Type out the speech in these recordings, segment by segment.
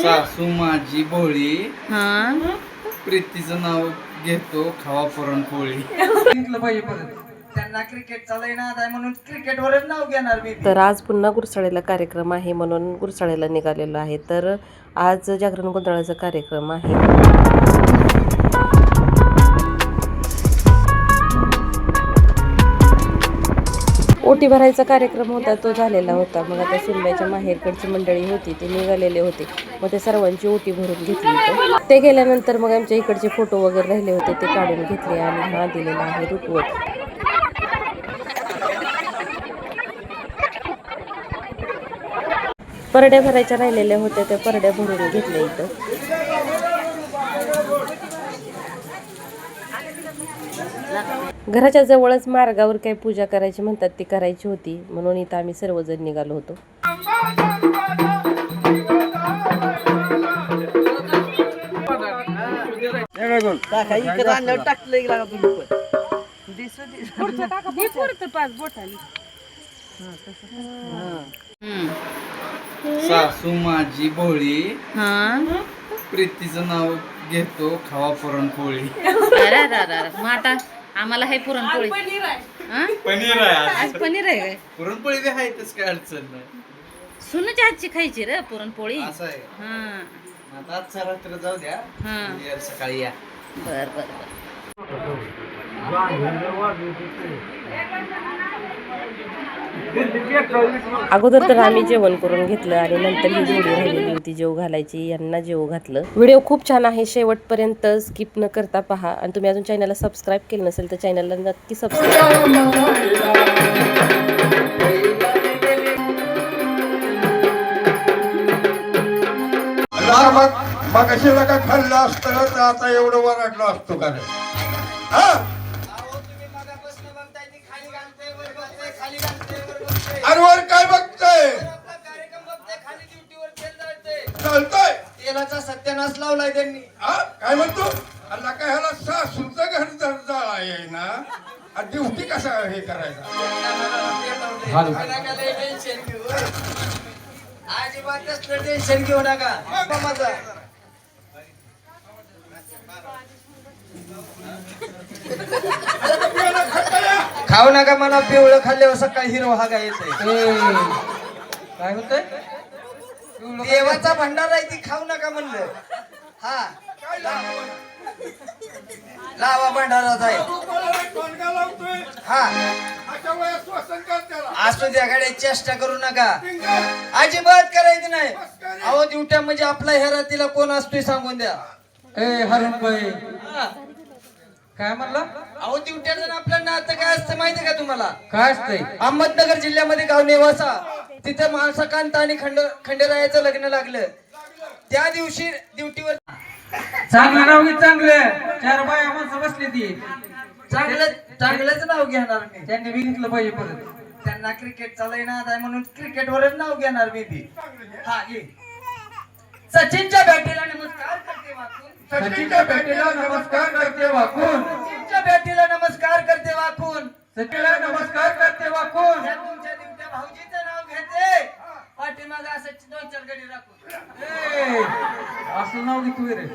सासू माझी भोळी हा प्रीतीचं नाव घेतो खावा पुरणपोळी. त्यांना क्रिकेट चालय ना आता म्हणून क्रिकेटवरच नाव घेणार मी. तर आज पुन्हा गुरसाळेला कार्यक्रम आहे म्हणून गुरसाळेला निघालेलो आहे. तर आज जागरण गोंधळाचा कार्यक्रम आहे. ओटी भरायचा कार्यक्रम होता तो झालेला होता. मग आता सुनबाईच्या माहेरकडची मंडळी होती ते निघालेले होते. मग ते सर्वांची ओटी भरून घेतली होती. ते गेल्यानंतर मग आमच्या इकडचे फोटो वगैरे राहिले होते ते काढून घेतले आणि हा दिलेला आहे रुखवत. परड्या भरायच्या राहिलेल्या होत्या त्या परड्या भरून घेतल्या इथं. घराच्या जवळच मार्गावर काही पूजा करायची म्हणतात ती करायची होती म्हणून इथं आम्ही सर्वजण निघालो होतो. सासू माझी भोळी हा प्रीतीचं नाव घेतो खावा पुरणपोळी. अरे मग आता आम्हाला हे पुरणपोळी हा? पनीर आहे आज पनीर आहे काय? पुरणपोळी बी आहेतच, काय अडचण नाही. सुनच्या हातची खायची रे पुरणपोळी. असं आहे हा आता आजचा रात्र जाऊ द्या, हा उद्या सकाळी या. बर बर बर. अगोदर तर आम्ही जेवण करून घेतलं आणि नंतर ही जोडी राहिलेली होती जेव घालायची, यांना जेव घातलं. व्हिडिओ खूप छान आहे, शेवटपर्यंत स्किप न करता पहा. आणि तुम्ही अजून चॅनलला सबस्क्राईब केलं नसेल तर चॅनलला नक्की सबस्क्राईब. मग अशी नका खाल्लं असतं तर आता एवढं वराडलं असतो का रे? अरे वर काय बघतोय? चालतंय तेलाचा सत्यानाश लावलाय त्यांनी. काय म्हणतो? अल्ला काय ह्याला सासूचं घर जर आहे ना, ड्युटी कसा हे करायचा? अजिबात कसलं टेन्शन घेऊ नका माझा. खाऊ नका मला पिवळं खाल्ल्यावर सकाळी हिरवा हागा येतोय. काय होतंय? देवाचा भंडार आहे ती खाऊ नका म्हणलं. हा लावा भंडारात आहे. हा असू द्या गाड्या, चेष्टा करू नका, अजिबात करायची नाही. अहो ड्युट्या म्हणजे आपला हेरातीला कोण असतोय सांगून द्या. ए हरणबाई काय म्हणला? अहो ड्युट्याचं आपलं नातं काय असतं माहिती का तुम्हाला? काय असतंय? अहमदनगर जिल्ह्यामध्ये गाव नेवासा, तिथे माणसाकांत आणि खंडेरायाचं लग्न लागलं. त्या दिवशी ड्युटीवर चांगलं नाव घे, चांगलं. चार बाया माणसं बसली ती चांगलंच नाव घेणार मी. त्यांनी बघितलं पाहिजे परत. त्यांना क्रिकेट चालय ना आता म्हणून क्रिकेटवरच नाव घेणार मी बी. हा ये. सचिनच्या बॅटीला नमस्कार करते वाकून. सचिनच्या भेटीला नमस्कार करते वाकून. सचिनच्या बॅटीला नमस्कार करते वाकून. सचिनला नमस्कार करते वाकून. त्या तुमच्या दिवट्या भाऊजीचं नाव घेते, पाठीमागं असं 2-4 गडी राखून. ए, असं नाव घे तू रे.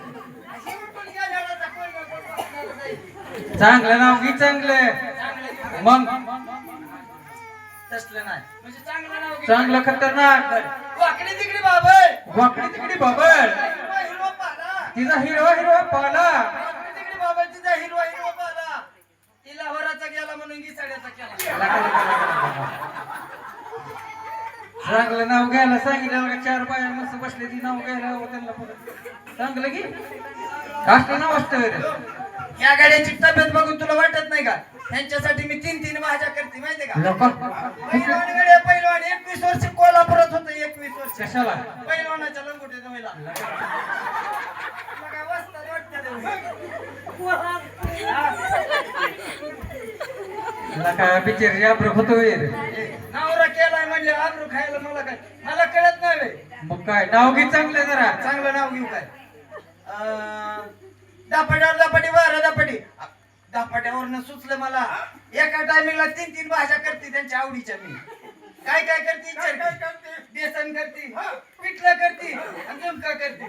चांगलं नाव घे, चांगलं. मग तसलं नाही म्हणजे चांगलं नाव घे. चांगलं खतरनाक. वाकडी तिकडी बाबळ, वाकडी तिकडी बाबळ, हिरवा पाला. तिचा हिरवा हिरवा पाला. वाकडी तिकडी बाबळ, तिचा हिरवा हिरवा पाला. तिला वराचा गेला म्हणून घिसाड्याचा केला. चांगलं नाव घ्यायला सांगितलं का? चार बाया मस्त बसले ती नाव घ्यायला हवं त्यांना परत. चांगलं की असलं नाव असतं रे. या गाड्याची तब्येत बघून तुला वाटत नाही का? त्यांच्यासाठी मी 3-3 भाज्या करते माहितीये का? पहिलवान गाड्या, पहिलवान 21 वर्ष कोल्हापुरात होतं. 21 वर्ष कशाला? पहिलवानाच्या लंगोटीत व्हायला. काय वस्ताद वाटतं काय बिचारी अब्रक होतोय रे. नवरा केलाय म्हणले आबरू खायला मला काय? मला कळत नाही बे. मग काय नाव घे चांगलं जरा. चांगलं नाव घेऊ काय? दापाट्यावर दापाटी, वर दापाटी. दापाट्यावरनं सुचलं मला, एका टायमिंगला 3-3 भाज्या करते त्यांच्या आवडीच्या मी. काय काय करते काय विचार करते बेसन करते हा. पिठलं करते आणि झुणका करते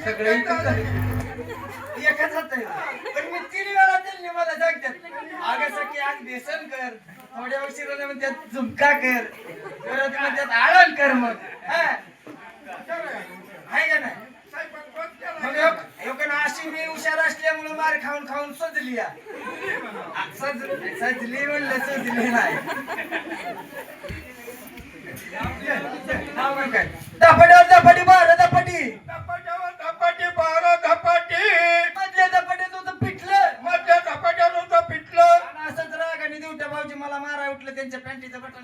सगळे एकच होत पण मी 3 वेळा त्यांनी मला सांगतात अगं सखी आज बेसन कर थोड्या उशिराने म्हणतात झुणका कर परत म्हणतात आळण कर मग आहे का नाही मग अशी मी हुशार असल्यामुळे मार खाऊन खाऊन सजली सजली म्हणलं सजली नाही काय धपाट्यावर धपाटी बारा धपाटी धपाट्यावर धपाटी 12 धपाटी मधल्या धपाट्यात होतं पिठलं मधल्या धपाट्यावर होतं पिठलं आणि असंच रागाने देवट्या भाऊजी मला मारा उठलं त्यांच्या पॅन्टीचं बटन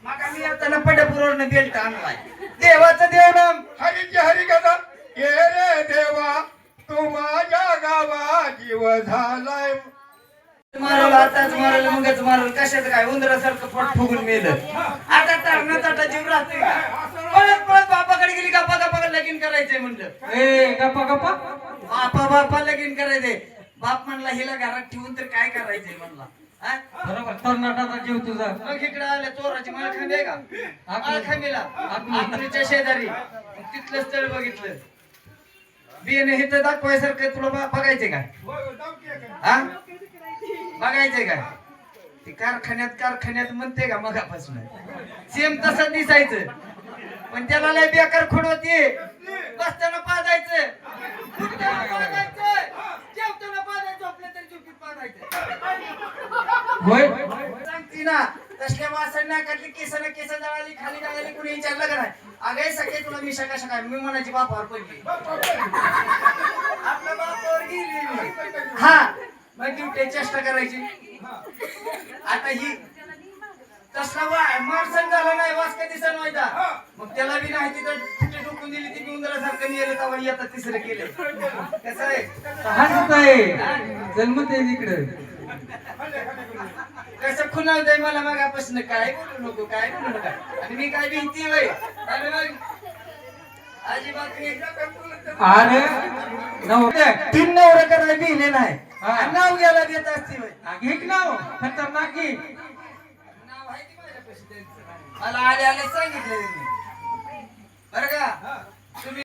मग मी आता पड्यापूरवरनं बेल्ट आणलाय देवाचं देवनाम हरीची हरी कथा ये रे देवा तू माझ्या गावा जीव झालाय मारवलं आताच मारवलं मगच मारवलं कशाचं काय उंदरासारखं पोट फुगून मेलं आता तर ताटा जीव राहते पळत पळत बापाकडे गेली गप्पा गप्पा लगीन करायचंय म्हणलं ए गप्पा गप्पा बापा लगीन करायचंय बाप म्हणला हिला घरात ठेवून तर काय करायचंय म्हणला हा? बरोबर कर्नाटकाचा जीव तुझा मग इकडे आल्या चोराची माळखांबी आहे का माळखांबीला आत्मीच्या शेजारी मग तिथलं स्थळ बघितलं बियाणे हे तर दाखवायसारखं तुला बघायचंय का हा बघायचंय का ते कारखान्यात म्हणते का मगापासून सेम तसं दिसायचं पण त्याला लय बेकार खोड होती बसताना पाजायचं जेवताना पाजायचं झोपलं तरी झोपीत पाजायचं होय सांगती ना तसल्या वासना काढली केसाला केस जळाली खाली जळाली कुणी विचारलं का नाही अगं सगळे तुला मिशा कशा काय मी म्हणायची बापावर पडली आपल्या बापावर गेली मी. हा मग ड्युटी चेष्टा करायची आता ही तसला मारसण झाला नाही वास कधी सण व्हायचा मग त्याला बी नाही तिथं कुठे टोकून दिली ती उंदरासारखं नेलं तेव्हा येतात तिसरं केलं कसं आहे हसत आहे जन्मत आहे इकडे कसं खुणावतंय मला मागापासून काय बोलू नको काय बोलू नका आणि मी काय भीती वय आणि मग अजिबात नाही. अरे नवरे 3 नवरं करायला भिले नाही हा. आणि नाव घ्यायला देत असते वय घे नाव खतरनाक घे नाव आहे की माझ्यापाशी त्यांचं. मला आले आले सांगितलं त्यांनी बरं का तुम्ही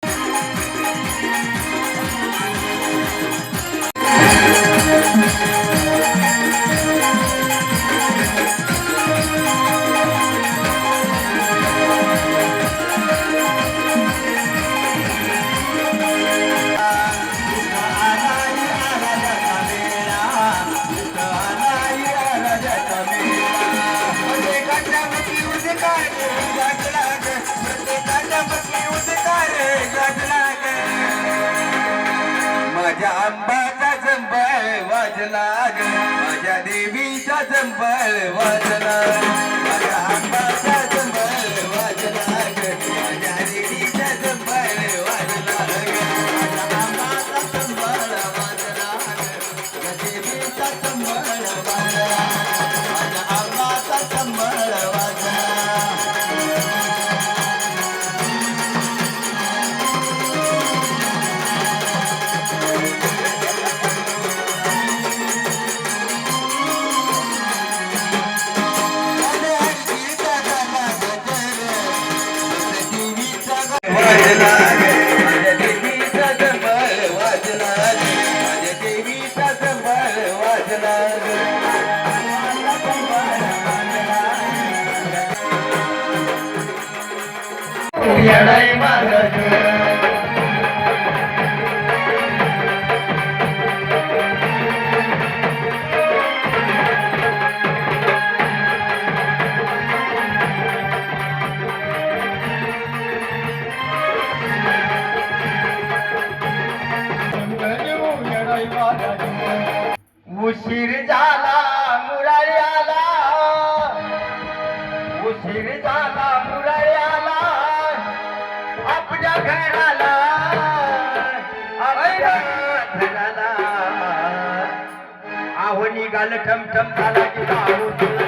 माझ्या आंबाचा जंबळ वाजला ग माझ्या देवीचा जंबळ वाजला माझ्या आंबाचा जंबळ वाजला ग माझ्या देवीचा जंबळ वाजला ग माझ्या आंबाचा जंबळ वाजला ग माझ्या देवीचा जंबळ वाजला माझ्या आंबाचा जंबळ वाजला उशीर झाला मुरारी आला उशीर झाला मुरारी आला आपल्या घराला आहो निघाल ठमठम झाला की